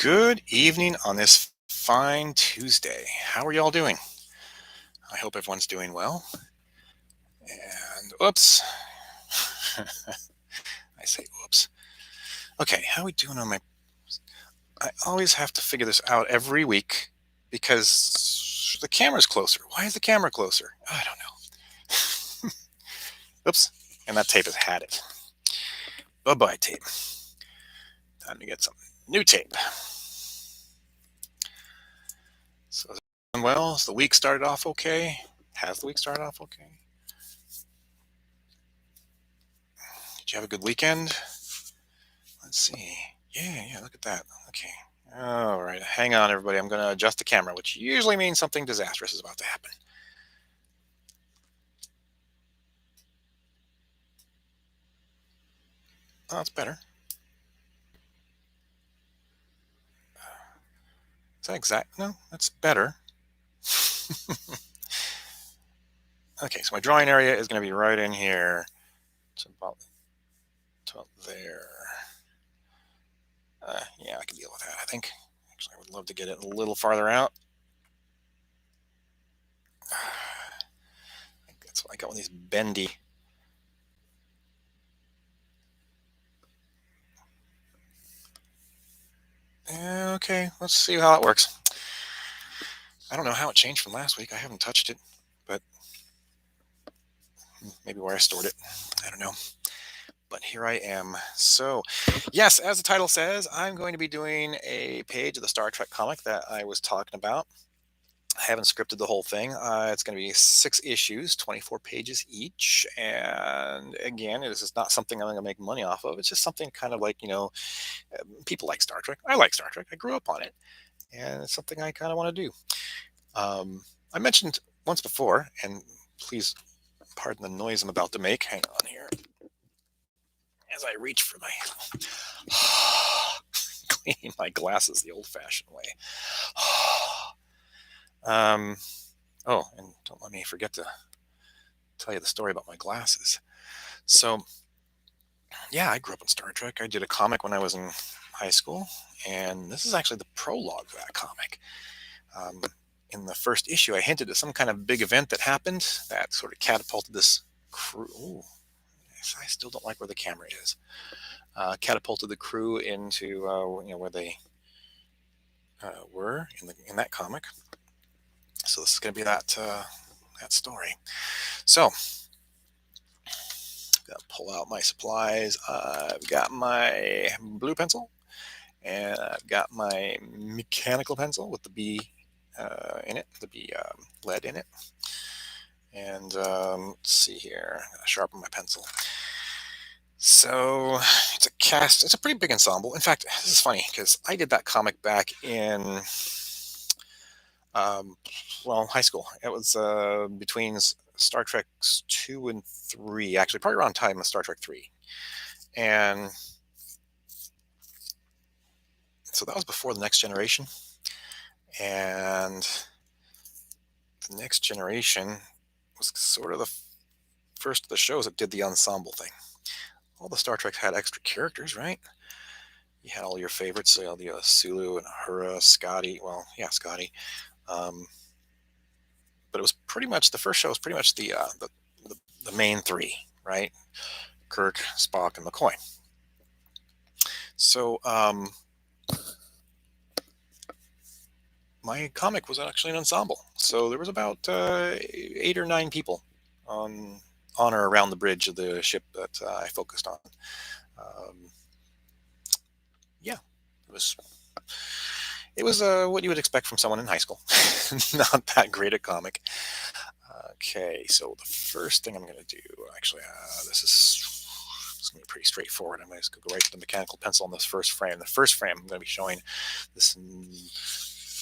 Good evening on this fine Tuesday. How are y'all doing? I hope everyone's doing well. And oops. I say oops. Okay, how are we doing on my. I always have to figure this out every week because the camera's closer. Why is the camera closer? I don't know. Oops. And that tape has had it. Bye bye, tape. Time to get some new tape. So, is it going well? Has the week started off okay? Has the week started off okay? Did you have a good weekend? Let's see. Yeah, look at that. Okay. All right. Hang on, everybody. I'm going to adjust the camera, which usually means something disastrous is about to happen. Oh, that's better. Is that exact? No, that's better. Okay, so my drawing area is going to be right in here. It's about there. Yeah, I can deal with that, I think. Actually, I would love to get it a little farther out. I think that's why I got one of these bendy. Okay, let's see how it works. I don't know how it changed from last week. I haven't touched it, but maybe where I stored it. I don't know. But here I am. So, yes, as the title says, I'm going to be doing a page of the Star Trek comic that I was talking about. I haven't scripted the whole thing. It's going to be 6 issues, 24 pages each. And again, this is not something I'm going to make money off of. It's just something kind of like, people like Star Trek. I like Star Trek. I grew up on it. And it's something I kind of want to do. I mentioned once before, and please pardon the noise I'm about to make. Hang on here. As I reach for my cleaning my glasses the old-fashioned way. Oh, and don't let me forget to tell you the story about my glasses. So, yeah, I grew up in Star Trek. I did a comic when I was in high school, and this is actually the prologue for that comic. Um, in the first issue, I hinted at some kind of big event that happened that sort of catapulted this crew. Ooh, I still don't like where the camera is. Catapulted the crew into where they were in that comic. So this is going to be that story. So, got to pull out my supplies. I've got my blue pencil, and I've got my mechanical pencil with the B in it, the B lead in it. And let's see here. I gotta sharpen my pencil. So it's a cast. It's a pretty big ensemble. In fact, this is funny because I did that comic back in um, high school. It was between Star Trek 2 and 3, actually, probably around time of Star Trek 3. And so that was before the Next Generation. And the Next Generation was sort of the first of the shows that did the ensemble thing. All the Star Treks had extra characters, right? You had all your favorites, so the Sulu and Uhura, Scotty. Well, yeah, Scotty. But it was pretty much the first show was pretty much the main three, right? Kirk, Spock, and McCoy. So my comic was actually an ensemble. So there was about 8 or 9 people on or around the bridge of the ship that I focused on. Yeah, it was what you would expect from someone in high school. Not that great a comic. Okay, so the first thing I'm going to do, actually, this is going to be pretty straightforward. I'm going to go right to the mechanical pencil on this first frame. The first frame, I'm going to be showing this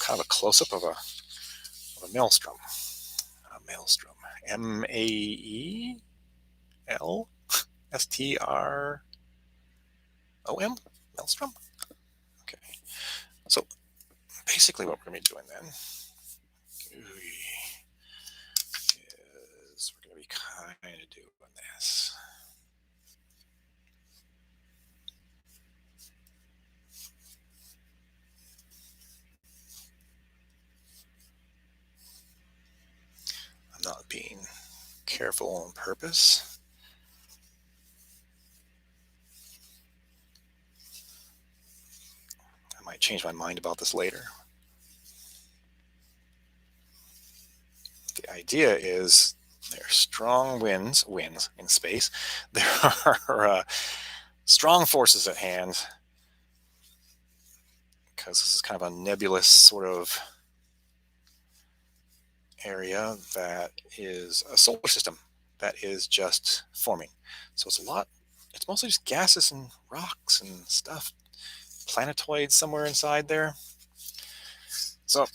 kind of a close-up of a maelstrom. A maelstrom. Maelstrom? Maelstrom? Okay. So basically what we're going to be doing then is we're going to be kind of doing this. careful on purpose. I might change my mind about this later. The idea is there are strong winds in space. There are strong forces at hand because this is kind of a nebulous sort of area that is a solar system that is just forming. So it's mostly just gases and rocks and stuff, planetoids somewhere inside there. So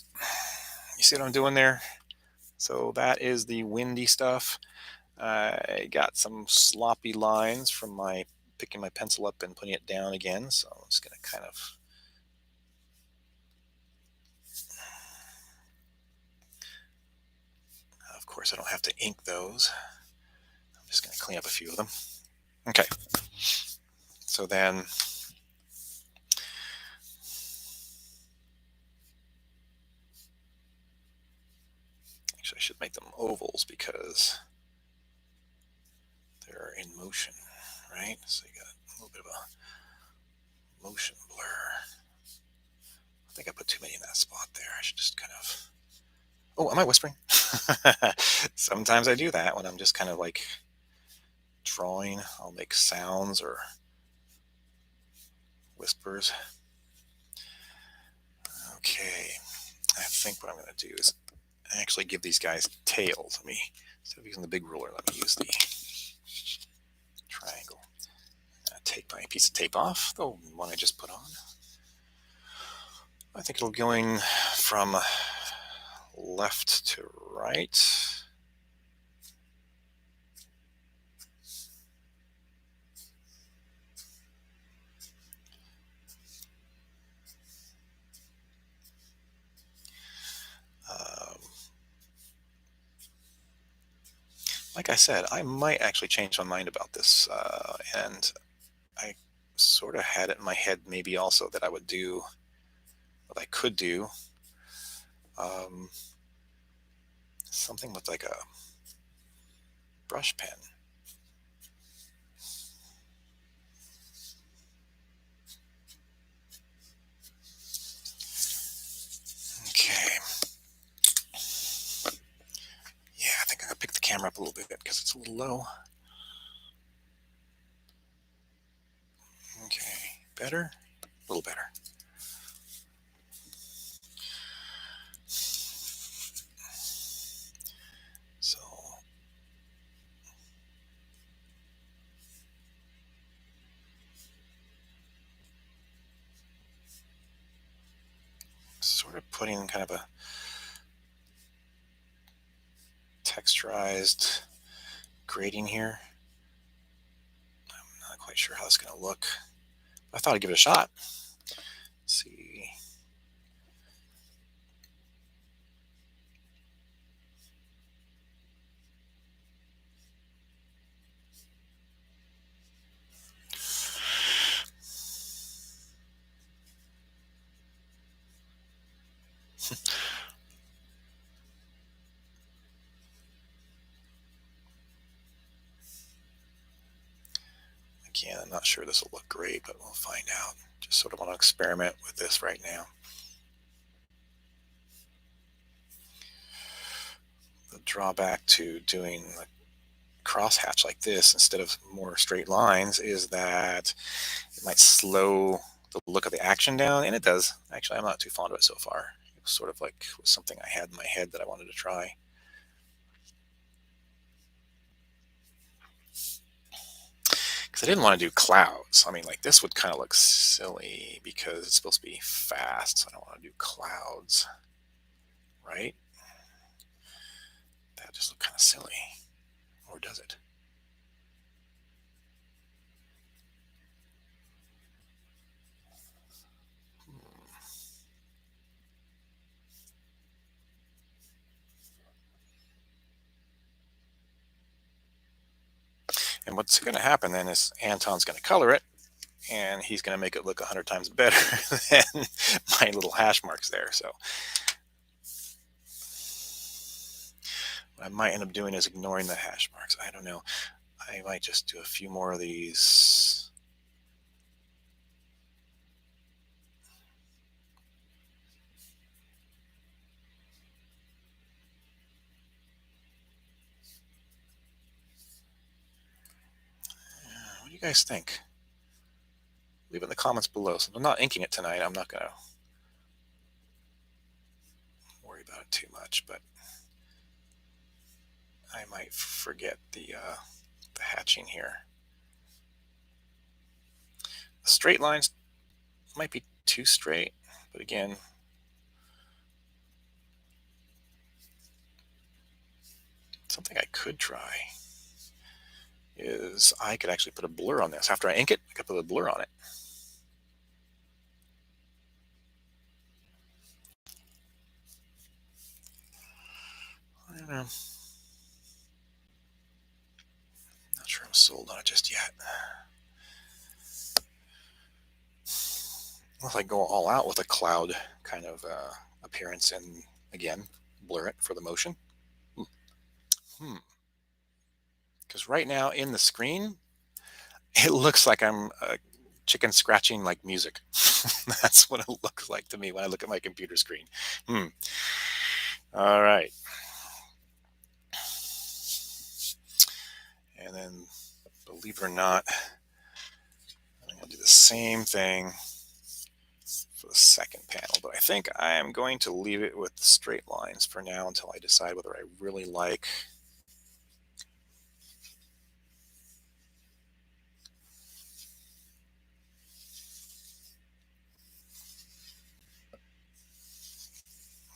you see what I'm doing there? So that is the windy stuff. I got some sloppy lines from my picking my pencil up and putting it down again. So I'm just going to kind of course, I don't have to ink those. I'm just going to clean up a few of them. Okay. So then actually I should make them ovals because they're in motion, right? So you got a little bit of a motion blur. I think I put too many in that spot there. I should just kind of... Oh, am I whispering? Sometimes I do that when I'm just kind of like drawing. I'll make sounds or whispers. Okay, I think what I'm going to do is actually give these guys tails. Instead of using the big ruler, let me use the triangle. Take my piece of tape off, the one I just put on. I think it'll going from left to right. Like I said, I might actually change my mind about this, and I sort of had it in my head maybe also that I would do what I could do, um, something with like a brush pen. Okay. Yeah, I think I'm gonna pick the camera up a little bit because it's a little low. Okay, better? A little better. So sort of putting kind of a texturized grading here. I'm not quite sure how it's going to look. I thought I'd give it a shot. Let's see. Again, I'm not sure this will look great, but we'll find out. Just sort of want to experiment with this right now. The drawback to doing a crosshatch like this instead of more straight lines is that it might slow the look of the action down, and it does. Actually, I'm not too fond of it so far. It was sort of like was something I had in my head that I wanted to try. Because I didn't want to do clouds. I mean, like this would kind of look silly because it's supposed to be fast. So I don't want to do clouds, right? That just look kind of silly. Or does it? And what's going to happen then is Anton's going to color it, and he's going to make it look 100 times better than my little hash marks there. So What I might end up doing is ignoring the hash marks. I don't know. I might just do a few more of these. What do you guys think? Leave it in the comments below. Since I'm not inking it tonight, I'm not going to worry about it too much, but I might forget the hatching here. The straight lines might be too straight, but again, something I could try is I could actually put a blur on this. After I ink it, I could put a blur on it. I don't know. Not sure I'm sold on it just yet. Unless I go all out with a cloud kind of appearance and, again, blur it for the motion. Because right now in the screen, it looks like I'm chicken scratching like music. That's what it looks like to me when I look at my computer screen. All right. And then, believe it or not, I'm going to do the same thing for the second panel, but I think I am going to leave it with straight lines for now until I decide whether I really like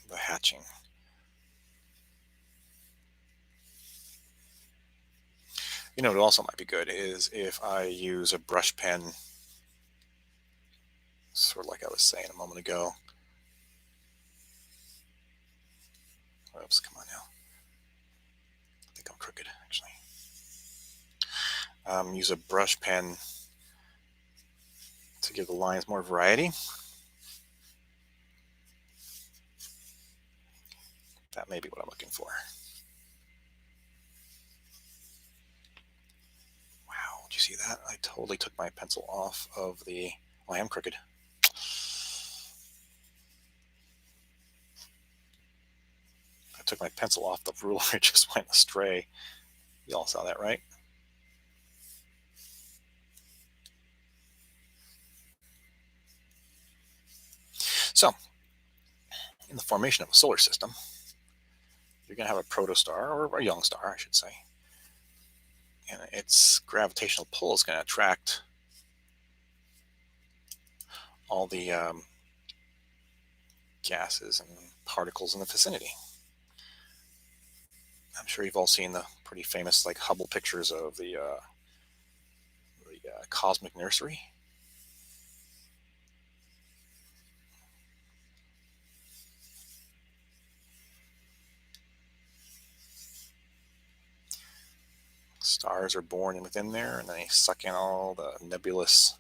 the hatching. You know, it also might be good is if I use a brush pen, sort of like I was saying a moment ago. Oops, come on now. I think I'm crooked, actually. Use a brush pen to give the lines more variety. That may be what I'm looking for. Wow, did you see that? I totally took my pencil off of the... Oh, I am crooked. I took my pencil off the ruler. It just went astray. You all saw that, right? So, in the formation of a solar system, you're going to have a protostar, or a young star, I should say. And its gravitational pull is going to attract all the gases and particles in the vicinity. I'm sure you've all seen the pretty famous like Hubble pictures of the cosmic nursery. Stars are born in within there, and they suck in all the nebulous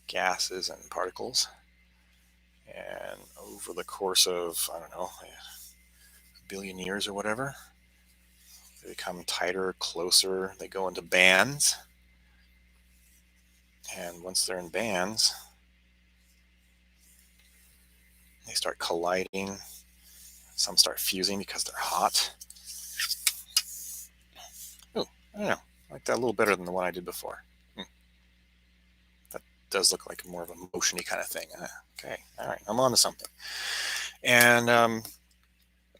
gases and particles. And over the course of, I don't know, a billion years or whatever, they become tighter, closer. They go into bands. And once they're in bands, they start colliding. Some start fusing because they're hot. Oh, I don't know. I like that a little better than the one I did before. That does look like more of a motiony kind of thing. Okay, all right, I'm on to something. And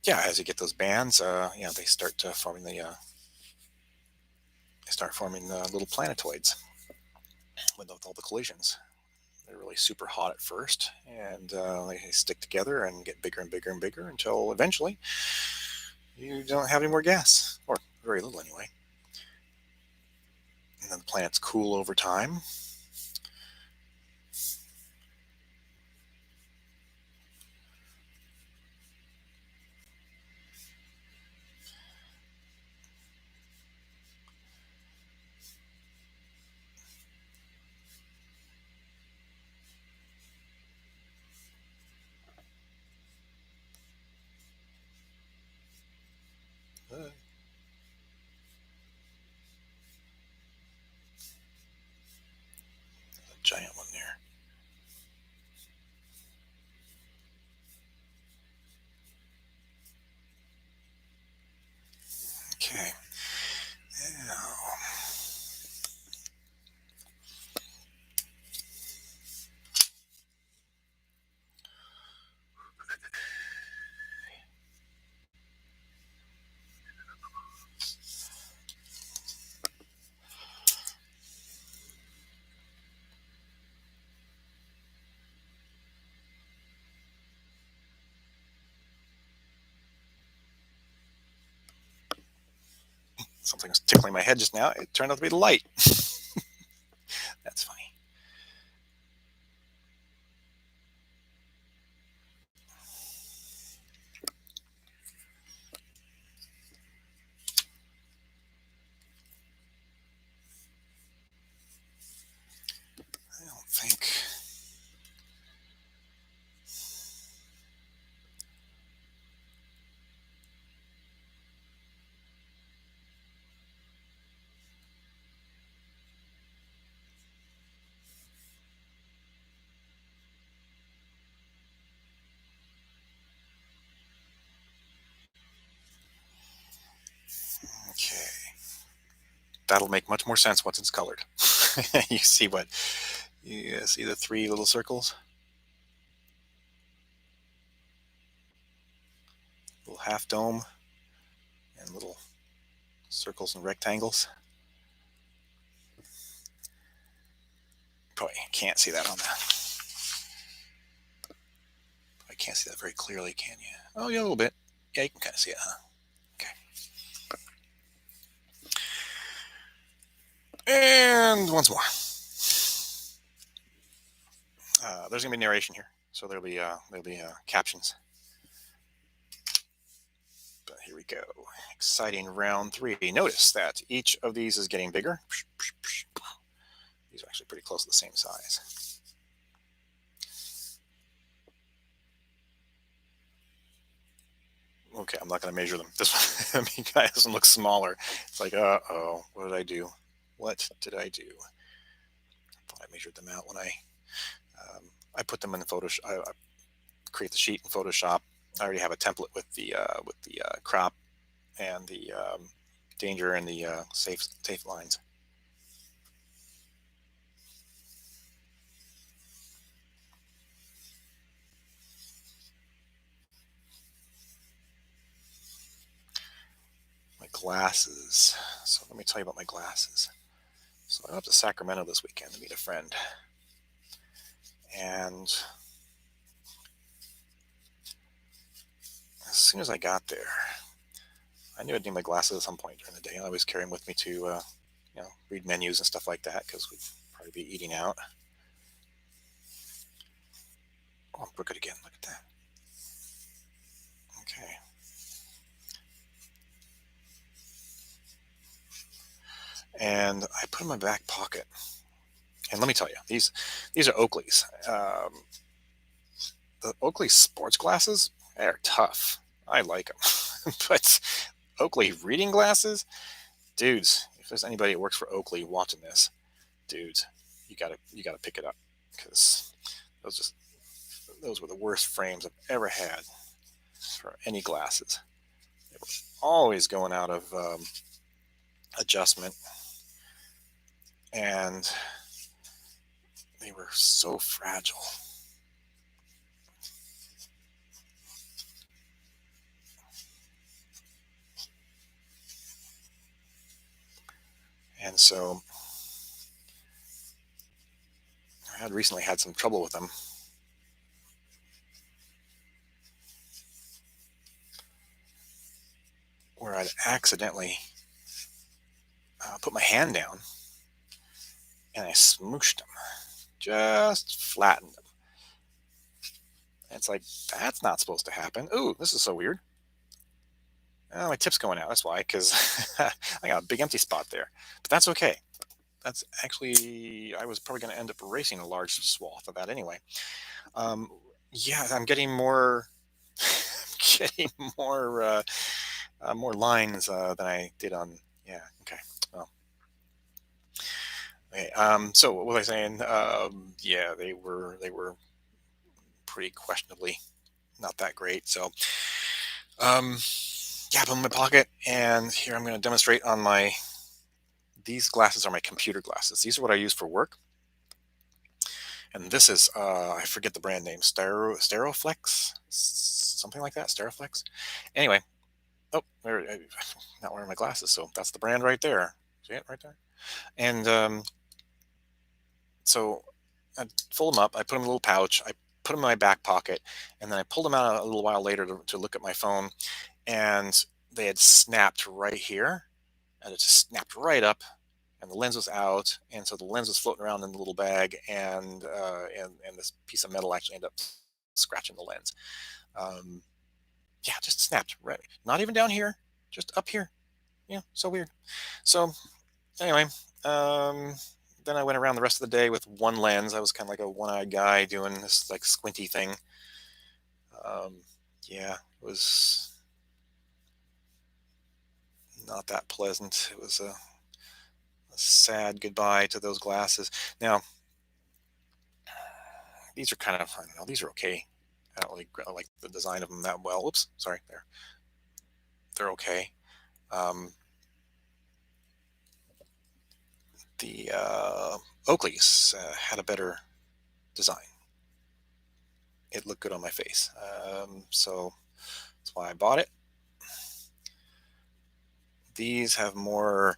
yeah, as you get those bands, yeah, they start forming the little planetoids with all the collisions. They're really super hot at first, and they stick together and get bigger and bigger and bigger until eventually you don't have any more gas, or very little anyway. And then the planets cool over time. giant one there. Okay. Now, something was tickling my head just now. It turned out to be the light. That's funny. I don't think. Okay. That'll make much more sense once it's colored. You see what? You see the three little circles? Little half dome and little circles and rectangles. Probably can't see that on that. I can't see that very clearly, can you? Oh, yeah, a little bit. Yeah, you can kind of see it, huh? Okay. And once more. There's gonna be narration here, so there'll be captions. But here we go. Exciting round 3. Notice that each of these is getting bigger. These are actually pretty close to the same size. Okay, I'm not going to measure them. This one, this one looks smaller. It's like, uh-oh, what did I do? What did I do? I thought I measured them out when I put them in Photoshop. I create the sheet in Photoshop. I already have a template with the crop and the danger and the safe lines. My glasses. So let me tell you about my glasses. So I went up to Sacramento this weekend to meet a friend. And as soon as I got there, I knew I'd need my glasses at some point during the day. I always carry them with me to, read menus and stuff like that because we'd probably be eating out. Oh, I'm crooked again. Look at that. Okay. And I put them in my back pocket. And let me tell you, these are Oakley's. The Oakley sports glasses, they're tough. I like them. But Oakley reading glasses, dudes, if there's anybody that works for Oakley watching this, dudes, you gotta pick it up because those were the worst frames I've ever had for any glasses. They were always going out of adjustment, and they were so fragile. And so I had recently had some trouble with them. Where I'd accidentally put my hand down and I smooshed them, just flattened them. And it's like, that's not supposed to happen. Ooh, this is so weird. Oh, my tip's going out. That's why, because I got a big empty spot there. But that's okay. That's actually, I was probably going to end up erasing a large swath of that anyway. Yeah, I'm getting more, getting more lines than I did on. Yeah, okay. Well, Okay. So what was I saying? Yeah, they were pretty questionably not that great. So, um, yeah, I put them in my pocket, and here I'm going to demonstrate on my. These glasses are my computer glasses. These are what I use for work, and this is I forget the brand name, Steroflex, something like that, Steroflex. Anyway, oh, there, not wearing my glasses, so that's the brand right there. See it right there? And so I fold them up. I put them in a little pouch. I put them in my back pocket, and then I pulled them out a little while later to look at my phone, and they had snapped right here, and it just snapped right up, and the lens was out, and so the lens was floating around in the little bag, and this piece of metal actually ended up scratching the lens. Um, yeah, just snapped right, not even down here, just up here. Yeah, so weird. So anyway, um, then I went around the rest of the day with one lens. I was kind of like a one-eyed guy doing this like squinty thing. Um, yeah, it was not that pleasant. It was a sad goodbye to those glasses. Now, these are kind of, I don't know, these are okay. I don't really like the design of them that well. Oops, sorry, they're okay. Um, the Oakley's had a better design. It looked good on my face, so that's why I bought it. These have more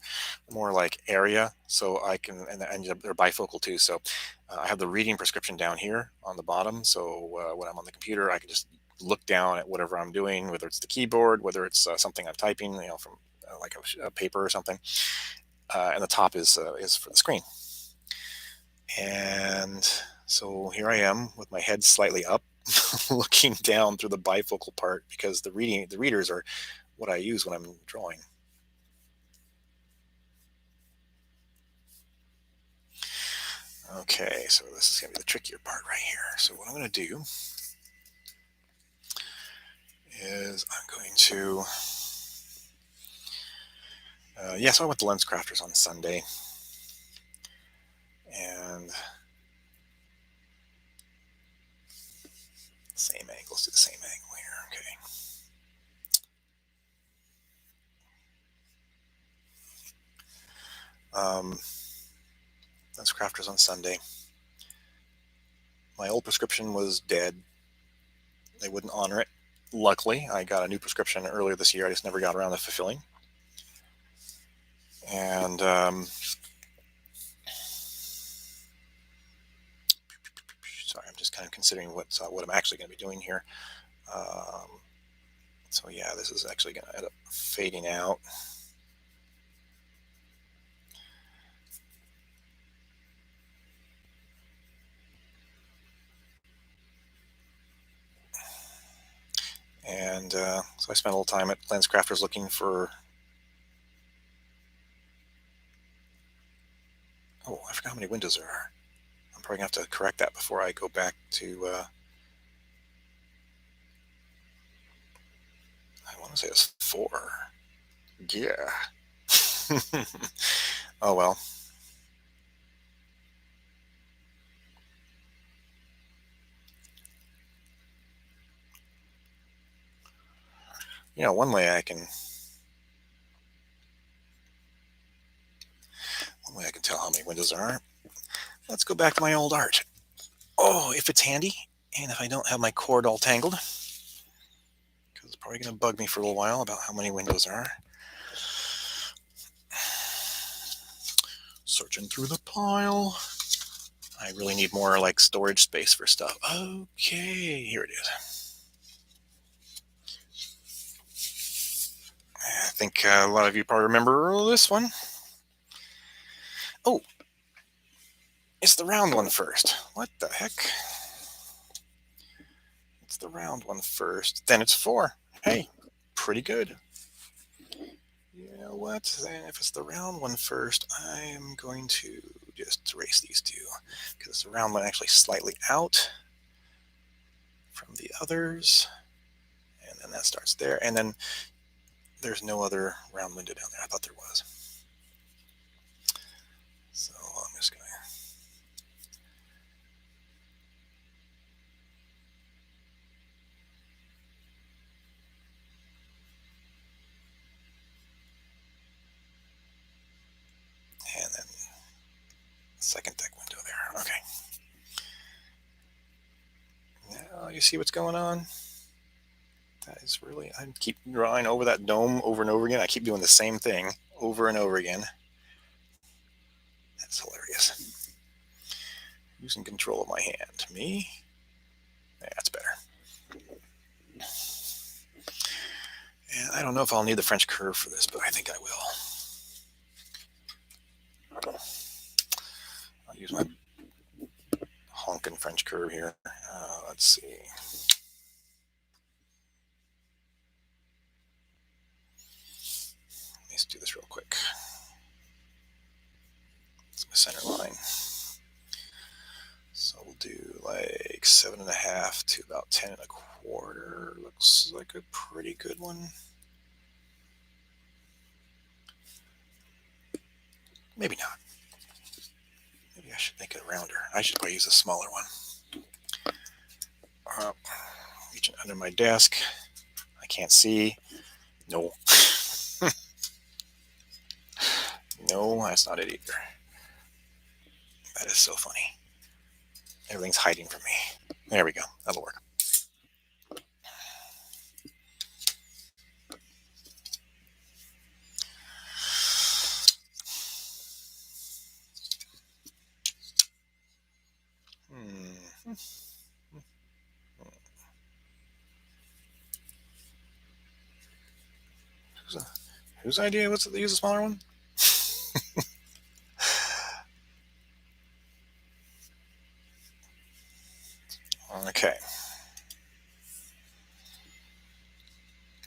like area, so I can, and they're bifocal too. So I have the reading prescription down here on the bottom. So when I'm on the computer, I can just look down at whatever I'm doing, whether it's the keyboard, whether it's something I'm typing, from like a paper or something. And the top is for the screen. And so here I am with my head slightly up, looking down through the bifocal part because the readers are what I use when I'm drawing. Okay, so this is going to be the trickier part right here. So what I'm going to do is I'm going to, so I went to Lens Crafters on Sunday, and same angles, do the same angle here. Okay. Lens Crafters on Sunday. My old prescription was dead. They wouldn't honor it. Luckily, I got a new prescription earlier this year. I just never got around to fulfilling. And sorry, I'm just kind of considering what I'm actually going to be doing here. So yeah, this is actually going to end up fading out. And so I spent a little time at Lens Crafters looking for. Oh, I forgot how many windows there are. I'm probably going to have to correct that before I go back to. I want to say it's 4. Yeah. Oh well. One way I can. One way I can tell how many windows there are. Let's go back to my old art. Oh, if it's handy, and if I don't have my cord all tangled, because it's probably going to bug me for a little while about how many windows there are. Searching through the pile. I really need more like storage space for stuff. Okay, here it is. I think a lot of you probably remember this one. Oh, it's the round one first. What the heck? It's the round one first. Then it's 4. Hey, pretty good. You know what? Then if it's the round one first, I'm going to just erase these two because the round one actually slightly out from the others. And then that starts there. And then there's no other round window down there. I thought there was. So I'm just second deck window there. Okay. Now you see what's going on? That is really, I keep drawing over that dome over and over again. I keep doing the same thing over and over again. That's hilarious. Who's in control of my hand? Me? Yeah, that's better. And I don't know if I'll need the French curve for this, but I think I will. I'll use my honking French curve here. Let's see. Let's do this real quick. It's my center line. So we'll do like 7.5 to about 10.25. Looks like a pretty good one. Maybe not. Maybe I should make it rounder. I should probably use a smaller one. Reaching under my desk. I can't see. No. No, that's not it either. That is so funny. Everything's hiding from me. There we go. That'll work. Whose idea was it to use a smaller one? Okay.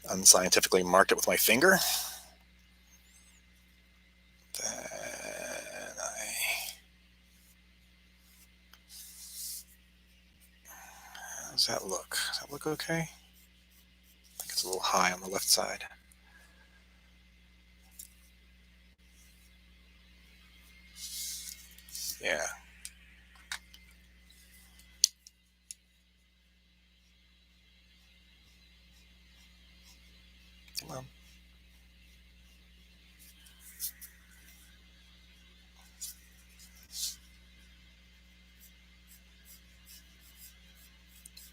Unscientifically marked it with my finger. Then how does that look? Does that look okay? I think it's a little high on the left side. Yeah. Come on.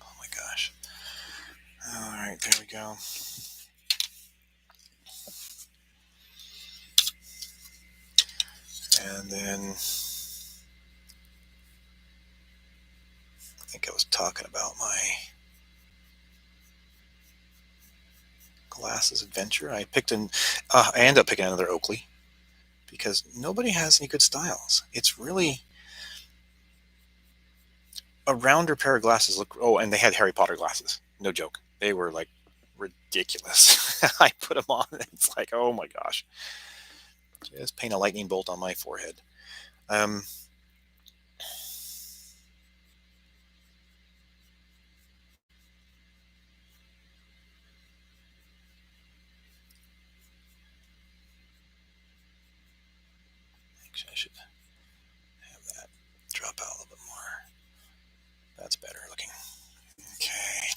Oh my gosh. All right, there we go. And then I think I was talking about my glasses adventure. I ended up picking another Oakley because nobody has any good styles. It's really a rounder pair of glasses. And they had Harry Potter glasses. No joke. They were like ridiculous. I put them on and it's like, oh my gosh. Just paint a lightning bolt on my forehead. Actually, I should have that drop out a little bit more. That's better looking. Okay.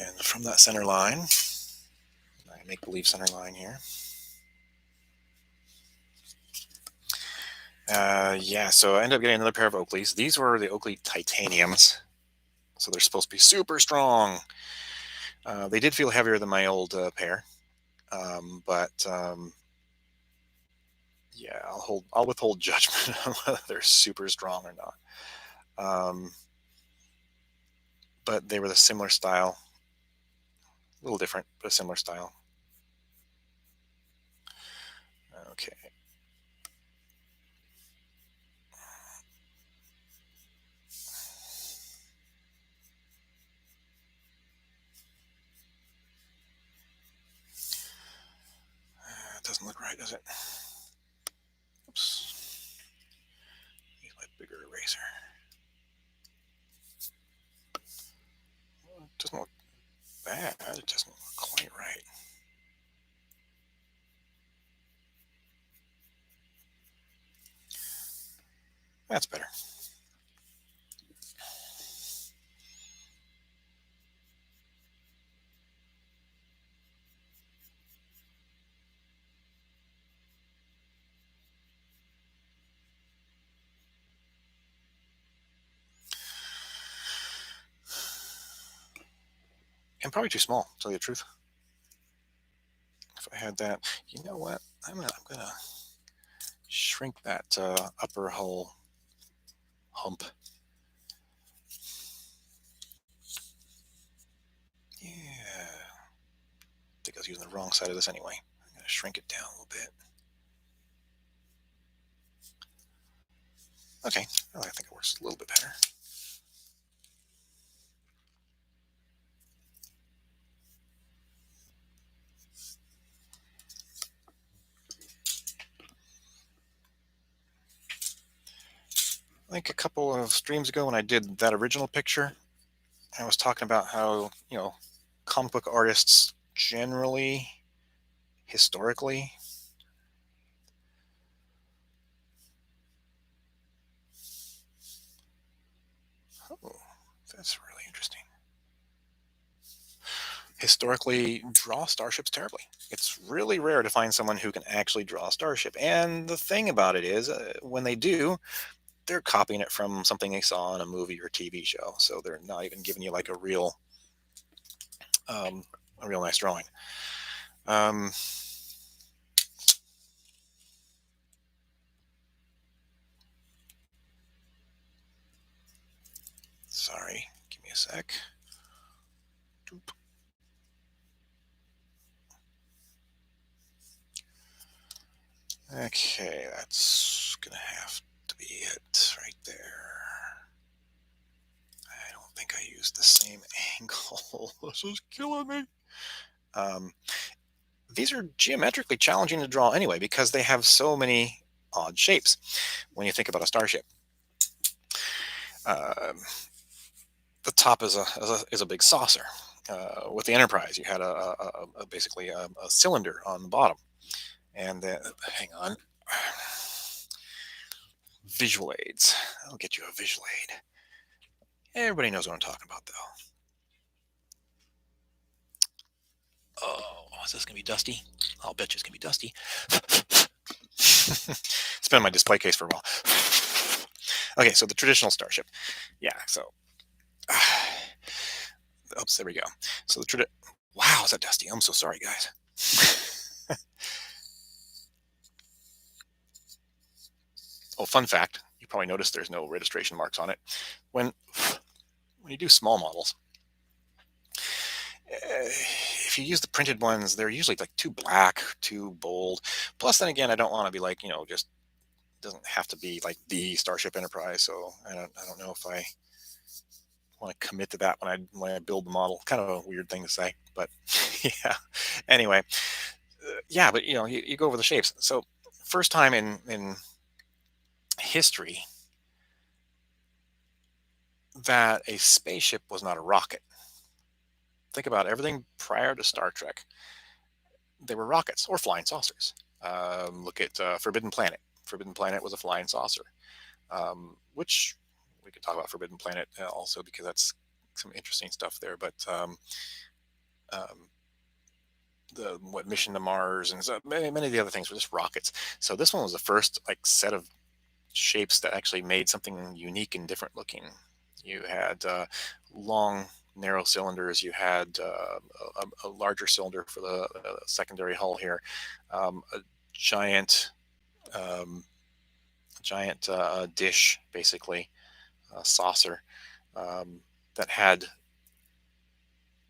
And from that center line, I make believe center line here. So I ended up getting another pair of Oakleys. These were the Oakley Titaniums. So they're supposed to be super strong. They did feel heavier than my old pair. Yeah, I'll withhold judgment on whether they're super strong or not. But they were the similar style. A little different, but a similar style. Okay. It doesn't look right, does it? Oops. Use my bigger eraser. Well, it doesn't look bad. It doesn't look quite right. That's better. and probably too small, to tell you the truth. If I had that, you know what? I'm gonna shrink that upper hull hump. Yeah, I think I was using the wrong side of this anyway. I'm gonna shrink it down a little bit. Okay, well, I think it works a little bit better. I think a couple of streams ago when I did that original picture, I was talking about how, comic book artists generally, historically, oh, that's really interesting. Historically, draw starships terribly. It's really rare to find someone who can actually draw a starship. And the thing about it is, when they do, they're copying it from something they saw in a movie or TV show. So they're not even giving you like um, a real nice drawing. Um, Sorry, give me a sec. Doop. Okay, that's gonna have to be it right there. I don't think I used the same angle. This is killing me. Um, these are geometrically challenging to draw anyway because they have so many odd shapes. When you think about a starship, um, the top is a big saucer. With the Enterprise, you had basically a cylinder on the bottom, and then hang on, visual aids. I'll get you a visual aid. Everybody knows what I'm talking about, though. Oh, is this gonna be dusty? I'll bet you it's gonna be dusty. It's been in my display case for a while. Okay, so the traditional starship. Yeah, so oops, there we go. So wow, is that dusty? I'm so sorry, guys. Oh, fun fact, you probably noticed there's no registration marks on it. When when you do small models, if you use the printed ones, they're usually like too black, too bold. Plus, then again, I don't want to be like, just doesn't have to be like the Starship Enterprise. So I don't know if I want to commit to that when I build the model. Kind of a weird thing to say, but yeah. Anyway, yeah, but you go over the shapes. So first time in history that a spaceship was not a rocket. Think about everything prior to Star Trek. They were rockets or flying saucers. Look at Forbidden Planet. Forbidden Planet was a flying saucer, which we could talk about Forbidden Planet also because that's some interesting stuff there. But um, the what Mission to Mars and so many of the other things were just rockets. So this one was the first like set of shapes that actually made something unique and different looking. You had long, narrow cylinders. You had a larger cylinder for the secondary hull here, a giant, um, giant dish, basically a saucer that had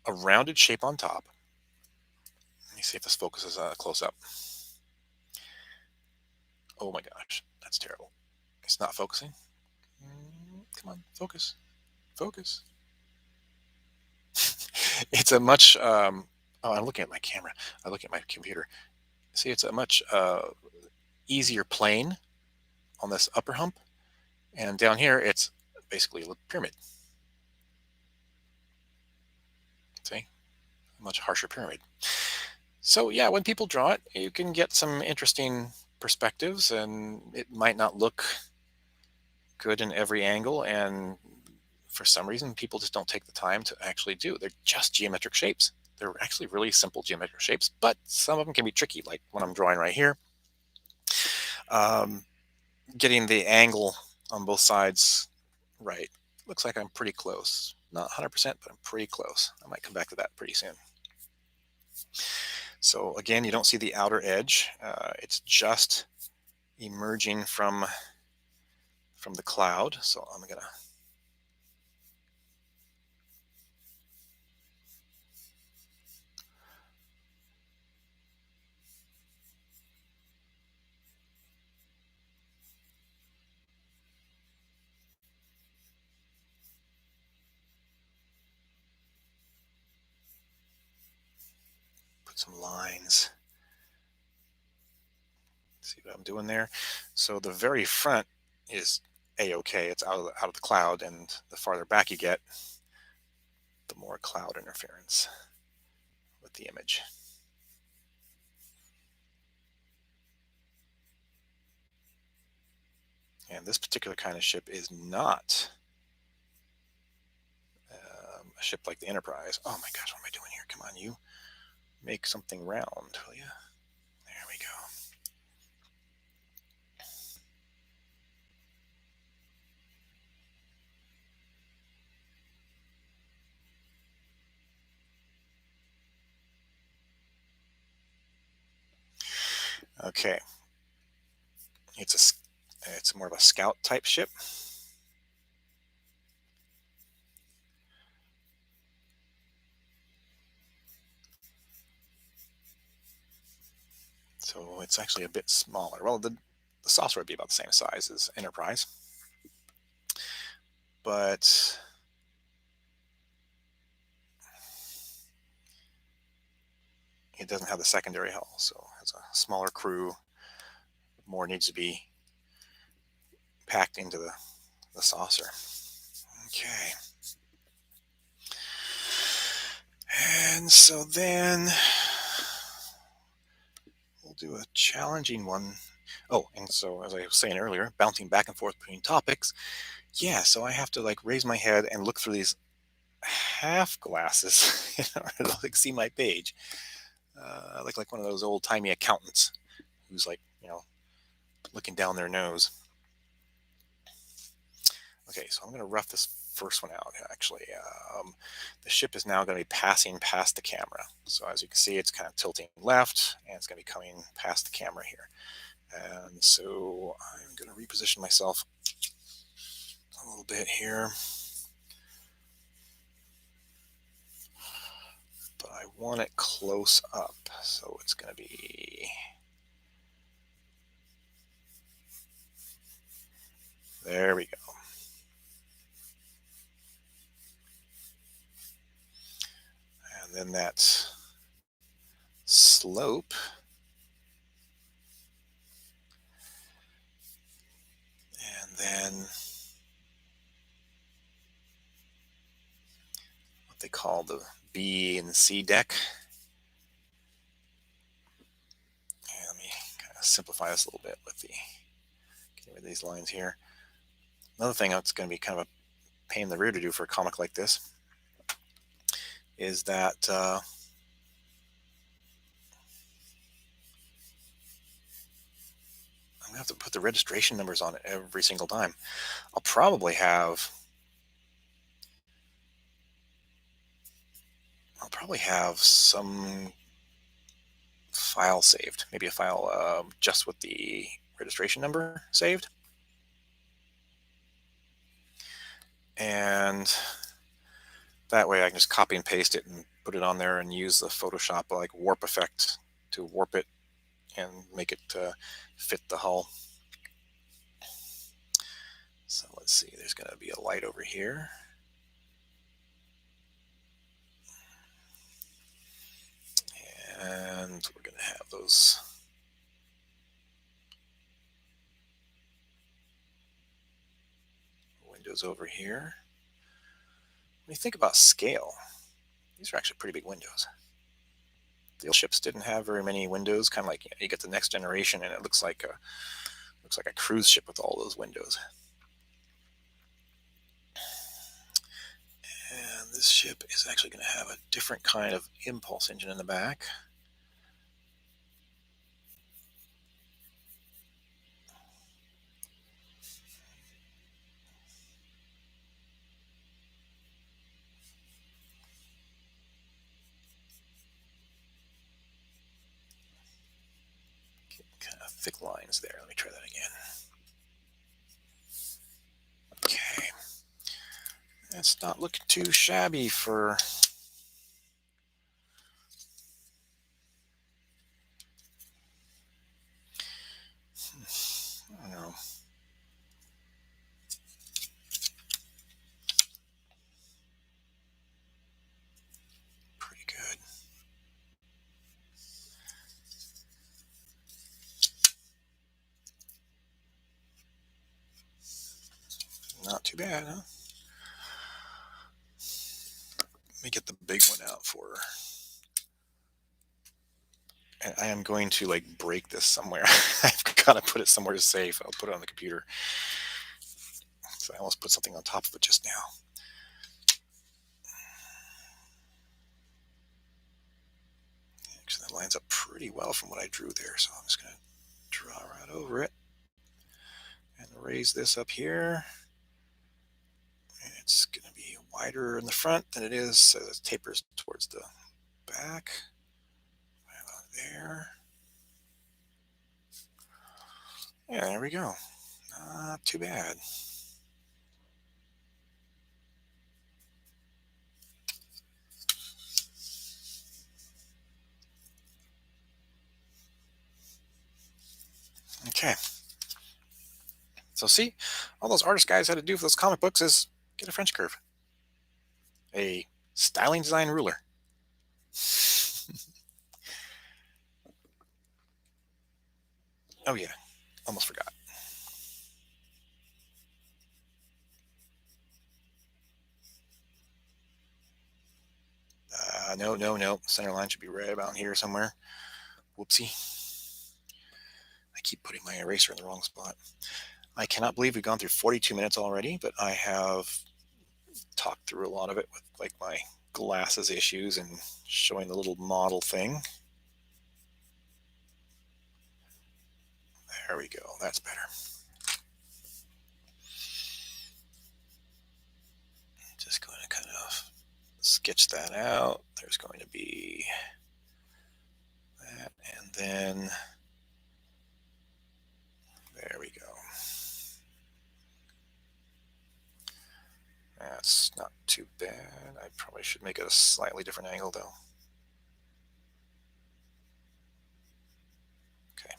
a rounded shape on top. Let me see if this focuses close up. Oh my gosh, that's terrible. It's not focusing. Come on, focus, focus. It's a much. Oh, I'm looking at my camera. I look at my computer. See, it's a much easier plane on this upper hump, and down here it's basically a pyramid. See, a much harsher pyramid. So yeah, when people draw it, you can get some interesting perspectives, and it might not look good in every angle. And for some reason, people just don't take the time to actually do. They're just geometric shapes. They're actually really simple geometric shapes, but some of them can be tricky. Like what I'm drawing right here, um, getting the angle on both sides right. looks like I'm pretty close. Not 100%, but I'm pretty close. I might come back to that pretty soon. So again, you don't see the outer edge. It's just emerging from the cloud. So I'm gonna put some lines. See what I'm doing there? So the very front is a-okay. It's out of the cloud, and the farther back you get, the more cloud interference with the image. And this particular kind of ship is not a ship like the Enterprise. Oh my gosh, what am I doing here? Come on, you make something round, will you? There we go. Okay, it's more of a scout type ship. So it's actually a bit smaller. Well, the saucer would be about the same size as Enterprise, but it doesn't have the secondary hull, so it has a smaller crew. More needs to be packed into the saucer. Okay. And so then we'll do a challenging one. Oh, and so as I was saying earlier, bouncing back and forth between topics. Yeah, so I have to like raise my head and look through these half glasses in order to like see my page. Like one of those old timey accountants who's like, looking down their nose. Okay, so I'm going to rough this first one out. Actually, the ship is now going to be passing past the camera. So as you can see, it's kind of tilting left, and it's going to be coming past the camera here. And so I'm going to reposition myself a little bit here. But I want it close up, so it's going to be there we go. And then that slope, and then what they call the B and C deck. And let me kind of simplify this a little bit with getting rid of these lines here. Another thing that's going to be kind of a pain in the rear to do for a comic like this is that I'm going to have to put the registration numbers on it every single time. I'll probably have some file saved, maybe a file just with the registration number saved. And that way I can just copy and paste it and put it on there and use the Photoshop like warp effect to warp it and make it fit the hull. So let's see, there's going to be a light over here. And we're going to have those windows over here. When you think about scale, these are actually pretty big windows. The old ships didn't have very many windows, kind of like you get the Next Generation and it looks like a cruise ship with all those windows. And this ship is actually going to have a different kind of impulse engine in the back. Kind of thick lines there. Let me try that again. Okay. It's not looking too shabby for... I don't know. Pretty good. Not too bad, huh? Let me get the big one out for her. And I am going to like break this somewhere. I've got to put it somewhere safe. I'll put it on the computer. So I almost put something on top of it just now. Actually, that lines up pretty well from what I drew there. So I'm just going to draw right over it and raise this up here. And it's going to be wider in the front than it is as it tapers towards the back. About there. Yeah, there we go. Not too bad. Okay. So see, all those artist guys had to do for those comic books is get a French curve. A styling design ruler. Oh yeah, almost forgot. No. Center line should be right about here somewhere. Whoopsie. I keep putting my eraser in the wrong spot. I cannot believe we've gone through 42 minutes already, but I have talked through a lot of it with like my glasses issues and showing the little model thing. There we go. That's better. Just going to kind of sketch that out. There's going to be that, and then there we go. That's not too bad. I probably should make it a slightly different angle though. Okay.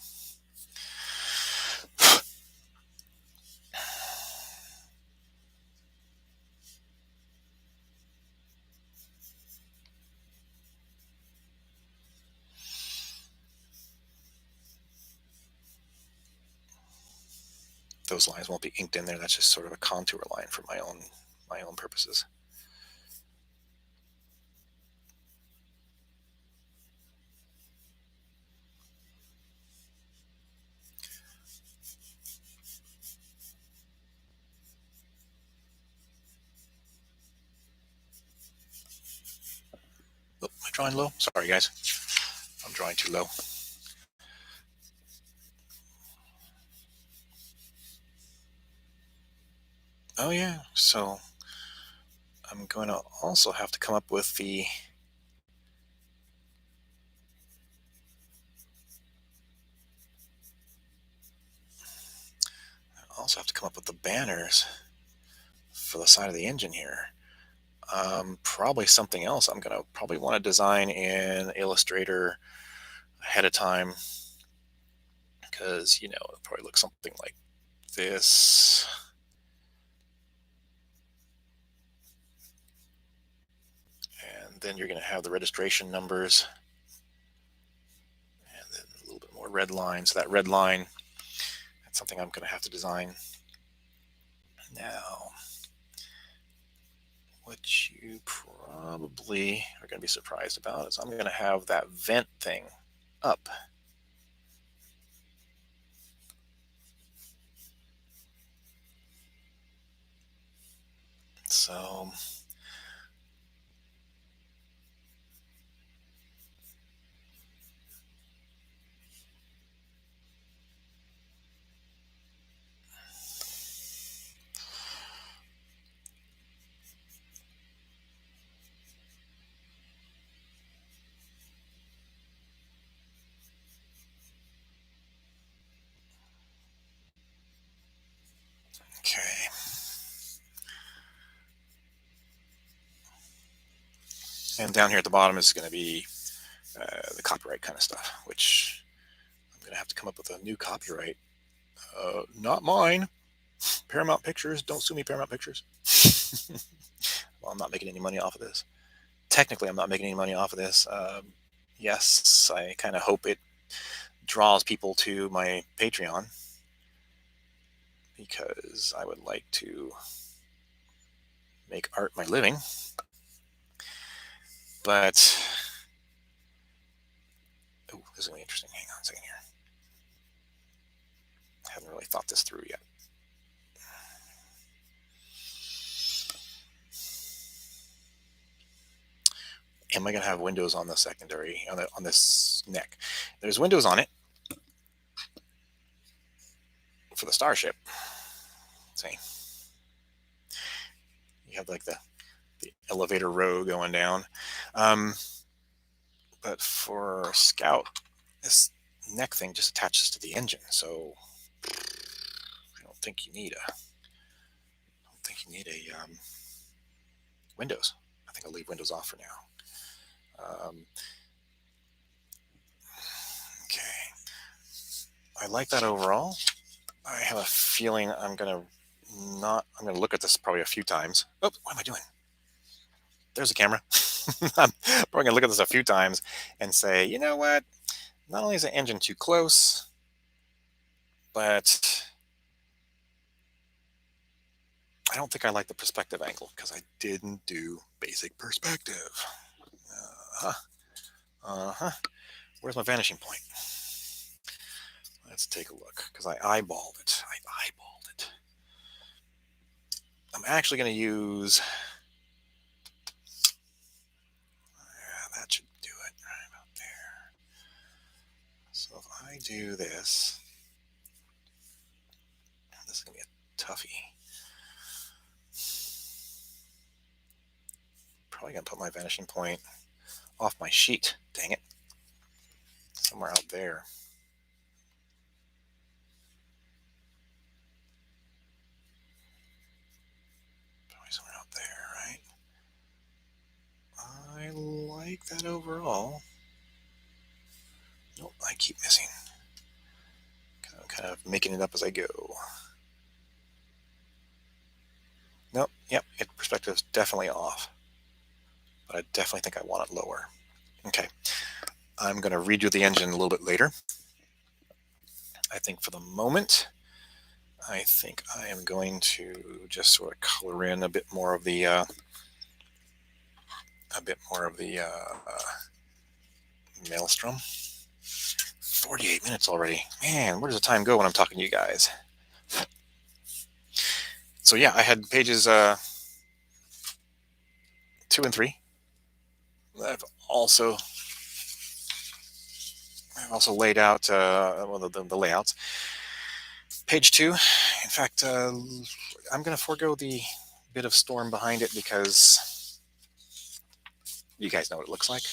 Those lines won't be inked in there. That's just sort of a contour line for my own purposes. Oh, am I drawing low? Sorry, guys. I'm drawing too low. Oh, yeah. So I'm going to also have to come up with the... I also have to come up with the banners for the side of the engine here. Probably something else I'm going to probably want to design in Illustrator ahead of time, because, you know, it'll probably look something like this. And then you're going to have the registration numbers, and then a little bit more red line. So that red line, that's something I'm going to have to design. Now, what you probably are going to be surprised about is I'm going to have that vent thing up. So And down here at the bottom is going to be the copyright kind of stuff, which I'm going to have to come up with a new copyright. Not mine. Paramount Pictures. Don't sue me, Paramount Pictures. Well, I'm not making any money off of this. Technically, I'm not making any money off of this. Yes, I kind of hope it draws people to my Patreon, because I would like to make art my living. But, oh, this is going to be interesting. Hang on a second here. I haven't really thought this through yet. Am I going to have windows on the secondary, on this neck? There's windows on it for the starship. See, you have like the elevator row going down. But for Scout, this neck thing just attaches to the engine, so I don't think you need a windows. I think I'll leave windows off for now. Okay, I like that overall. I have a feeling I'm gonna look at this probably a few times. Oh, what am I doing? There's a camera. I'm probably gonna look at this a few times and say, you know what? Not only is the engine too close, but I don't think I like the perspective angle because I didn't do basic perspective. Where's my vanishing point? Let's take a look, because I eyeballed it. I'm actually going to use... that should do it right about there. So if I do this is going to be a toughie. Probably going to put my vanishing point off my sheet. Dang it. Somewhere out there. Probably somewhere out there, right? I like that overall. Nope, I keep missing. I'm kind of making it up as I go. Nope, yep, perspective is definitely off. But I definitely think I want it lower. Okay, I'm going to redo the engine a little bit later. I think for the moment, I think I am going to just sort of color in a bit more of the maelstrom. 48 minutes already. Man, where does the time go when I'm talking to you guys? So yeah, I had pages 2 and 3. I've also laid out the layouts. Page 2, in fact, I'm going to forego the bit of storm behind it because you guys know what it looks like.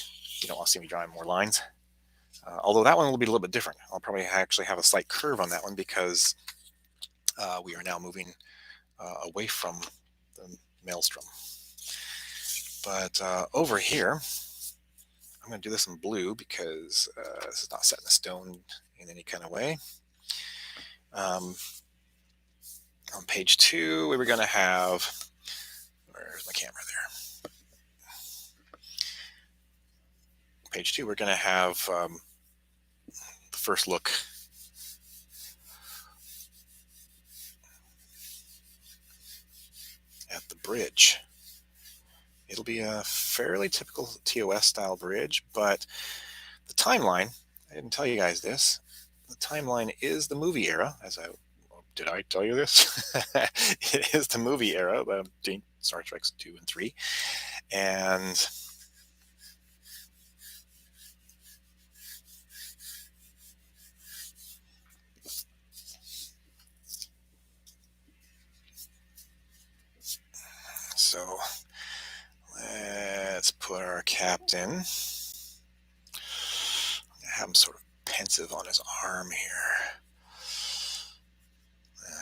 You don't want to see me drawing more lines. Although that one will be a little bit different. I'll probably actually have a slight curve on that one because we are now moving away from the maelstrom. But over here, I'm going to do this in blue because this is not set in stone in any kind of way. On page 2, we were going to have, where's my camera there? Page 2, we're going to have the first look at the bridge. It'll be a fairly typical TOS style bridge, but the timeline, I didn't tell you guys this, the timeline is the movie era. Did I tell you this? It is the movie era, Star Trek 2 and 3. And so let's put our captain. Have him sort of pensive on his arm here.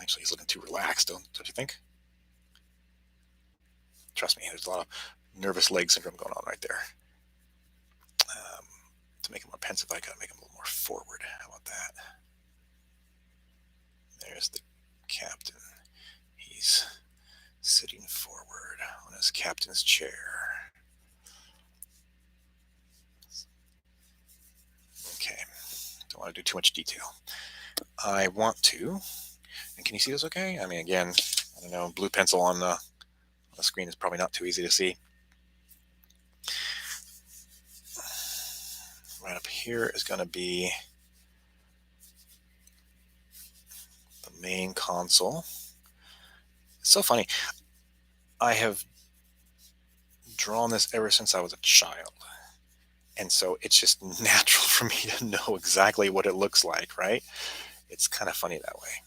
Actually, he's looking too relaxed, don't you think? Trust me, there's a lot of nervous leg syndrome going on right there. To make it more pensive, I gotta make him a little more forward. How about that? There's the captain. He's sitting forward on his captain's chair. Okay, don't want to do too much detail. I want to, and can you see this okay? I mean, again, I don't know, blue pencil on the screen is probably not too easy to see. Right up here is going to be the main console. It's so funny. I have drawn this ever since I was a child. And so it's just natural for me to know exactly what it looks like, right? It's kind of funny that way.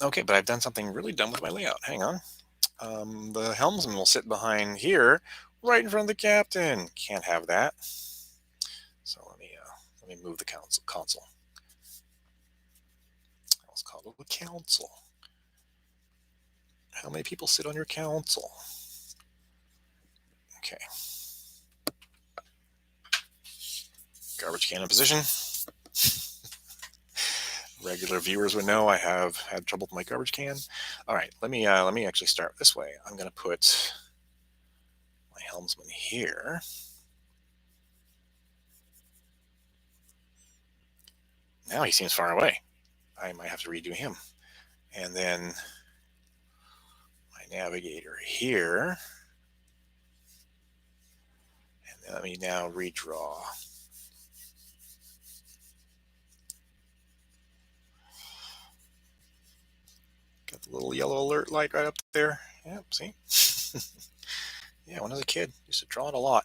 Okay, but I've done something really dumb with my layout. Hang on. The helmsman will sit behind here, right in front of the captain. Can't have that. So let me move the console. Let's call it a council. How many people sit on your council? Okay. Garbage can in position. Regular viewers would know I have had trouble with my garbage can. All right, let me actually start this way. I'm going to put my helmsman here. Now he seems far away. I might have to redo him. And then my navigator here. And then let me now redraw. Got the little yellow alert light right up there. Yep, see? Yeah, when I was a kid, used to draw it a lot.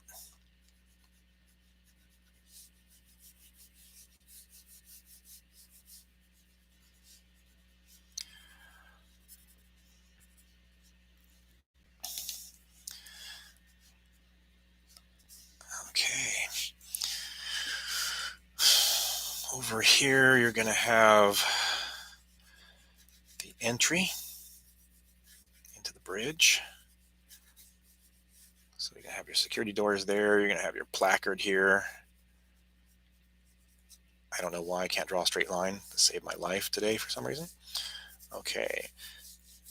Okay. Over here, you're going to have the entry into the bridge. So you're going to have your security doors there. You're going to have your placard here. I don't know why I can't draw a straight line to save my life today for some reason. Okay.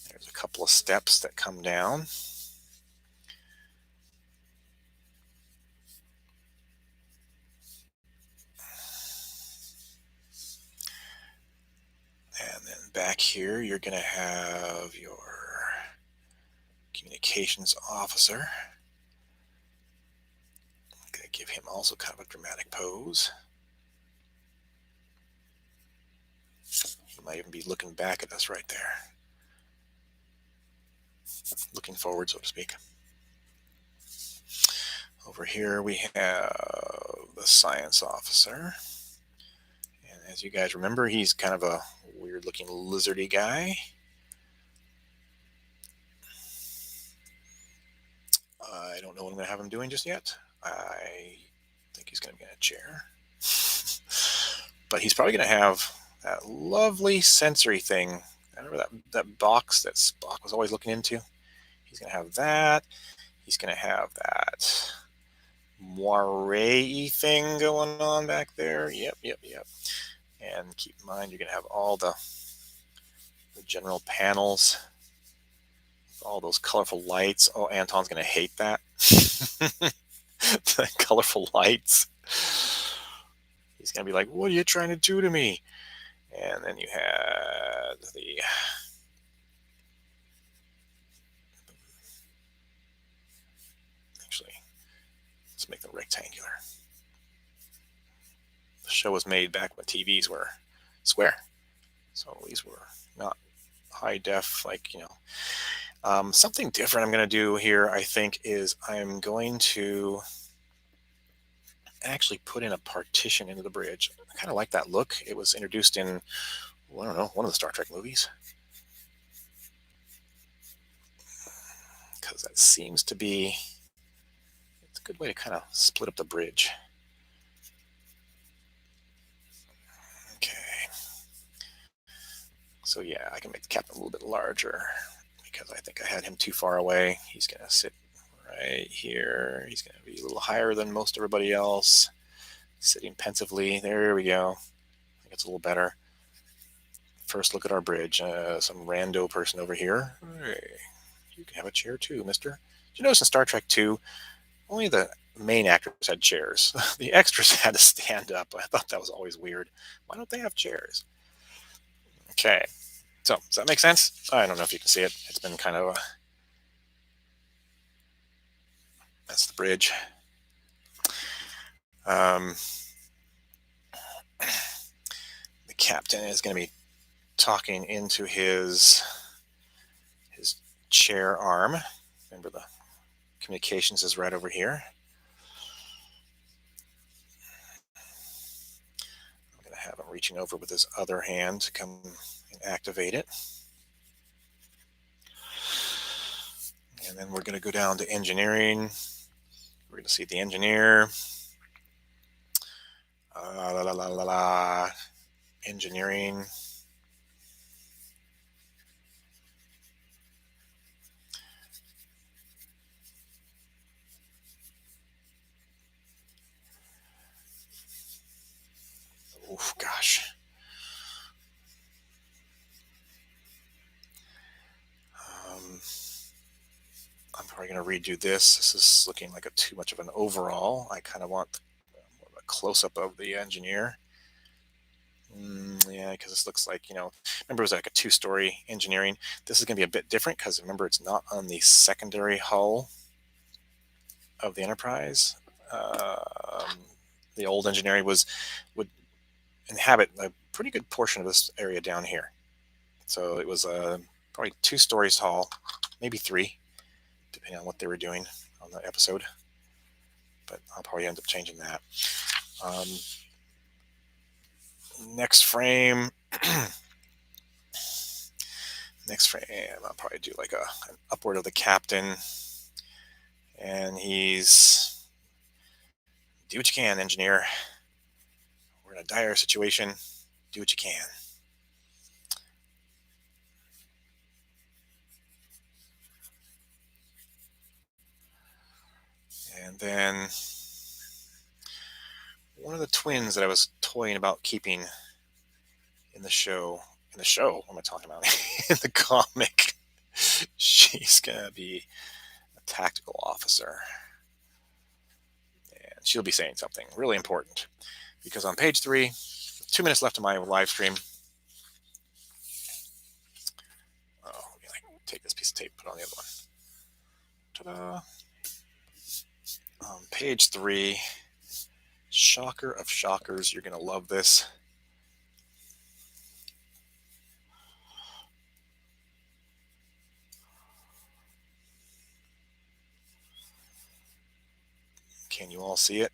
There's a couple of steps that come down. And then back here, you're going to have your communications officer. I'm going to give him also kind of a dramatic pose. He might even be looking back at us right there. Looking forward, so to speak. Over here, we have the science officer. And as you guys remember, he's kind of a weird-looking lizardy guy. I don't know what I'm going to have him doing just yet. I think he's going to be in a chair. But he's probably going to have that lovely sensory thing. Remember that box that Spock was always looking into? He's going to have that. He's going to have that moire thing going on back there. Yep. And keep in mind, you're going to have all the general panels, all those colorful lights. Oh, Anton's going to hate that. The colorful lights. He's going to be like, what are you trying to do to me? And then you had the actually, let's make them rectangular. The show was made back when TVs were square. So these were not high def, like, something different I'm going to do here, I think, is I'm going to actually put in a partition into the bridge. I kind of like that look. It was introduced in, I don't know, one of the Star Trek movies. Because that seems to be, it's a good way to kind of split up the bridge. Okay. So yeah, I can make the captain a little bit larger. because I think I had him too far away. He's going to sit right here. He's going to be a little higher than most everybody else, sitting pensively. There we go. I think it's a little better. First look at our bridge. Some rando person over here. Hey, you can have a chair too, mister. Did you notice in Star Trek 2, only the main actors had chairs. The extras had to stand up. I thought that was always weird. Why don't they have chairs? Okay. So, does that make sense? I don't know if you can see it. It's been kind of that's the bridge. Um, the captain is going to be talking into his chair arm. Remember, the communications is right over here. I'm going to have him reaching over with his other hand to come and activate it. And then we're going to go down to engineering. We're going to see the engineer. Engineering. Oh, gosh. I'm probably going to redo this. This is looking like too much of an overall. I kind of want a close-up of the engineer. Yeah, because this looks like, remember it was like a two-story engineering. This is going to be a bit different because remember it's not on the secondary hull of the Enterprise. The old engineering would inhabit a pretty good portion of this area down here. So it was probably 2 stories tall, maybe 3, depending on what they were doing on the episode. But I'll probably end up changing that. Next frame. Next frame, I'll probably do like an upward of the captain. And he's, do what you can, engineer. We're in a dire situation. Do what you can. And then one of the twins that I was toying about keeping in the show, what am I talking about? In the comic, she's going to be a tactical officer. And she'll be saying something really important. Because on page 3, 2 minutes left of my live stream. Oh, let me take this piece of tape, put it on the other one. Ta-da! On page 3, shocker of shockers, you're going to love this. Can you all see it?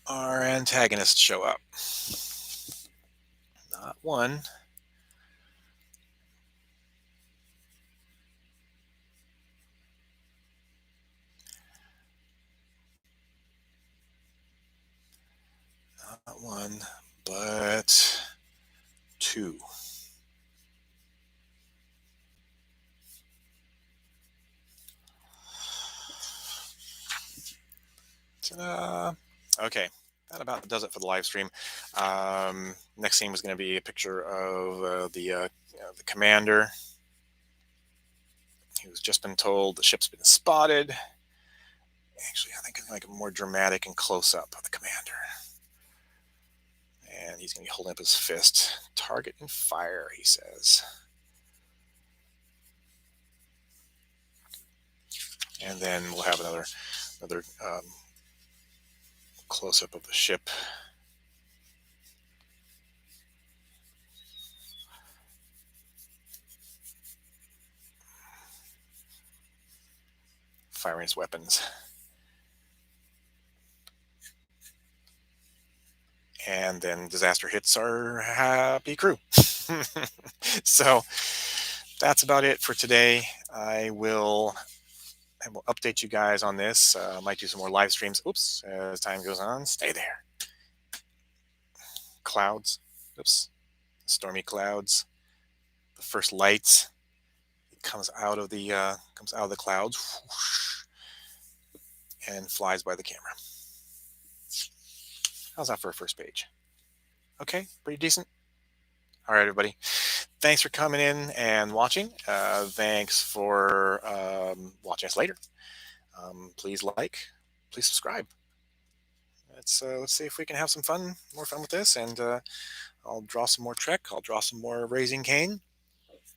Our antagonists show up. Not one. Not one, but 2. Ta-da! Okay, that about does it for the live stream. Next scene was going to be a picture of the commander, who's just been told the ship's been spotted. Actually, I think like a more dramatic and close up of the commander. And he's going to be holding up his fist. Target and fire, he says. and then we'll have another close up of the ship. Firing its weapons. And then disaster hits our happy crew. So that's about it for today. I will update you guys on this. Might do some more live streams. Oops, as time goes on. Stay there. Clouds. Oops. Stormy clouds. The first lights. It comes out of the clouds, whoosh, and flies by the camera. How's that for a first page? Okay, pretty decent. All right, everybody. Thanks for coming in and watching. Thanks for watching us later. Please like, please subscribe. Let's see if we can have some more fun with this, and I'll draw some more Trek. I'll draw some more Raising Cain.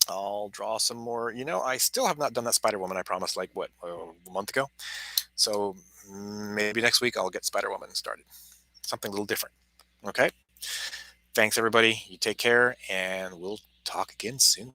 I'll draw some more. I still have not done that Spider Woman. I promised, like what, a month ago. So maybe next week I'll get Spider Woman started. Something a little different. Okay. Thanks, everybody. You take care, and we'll talk again soon.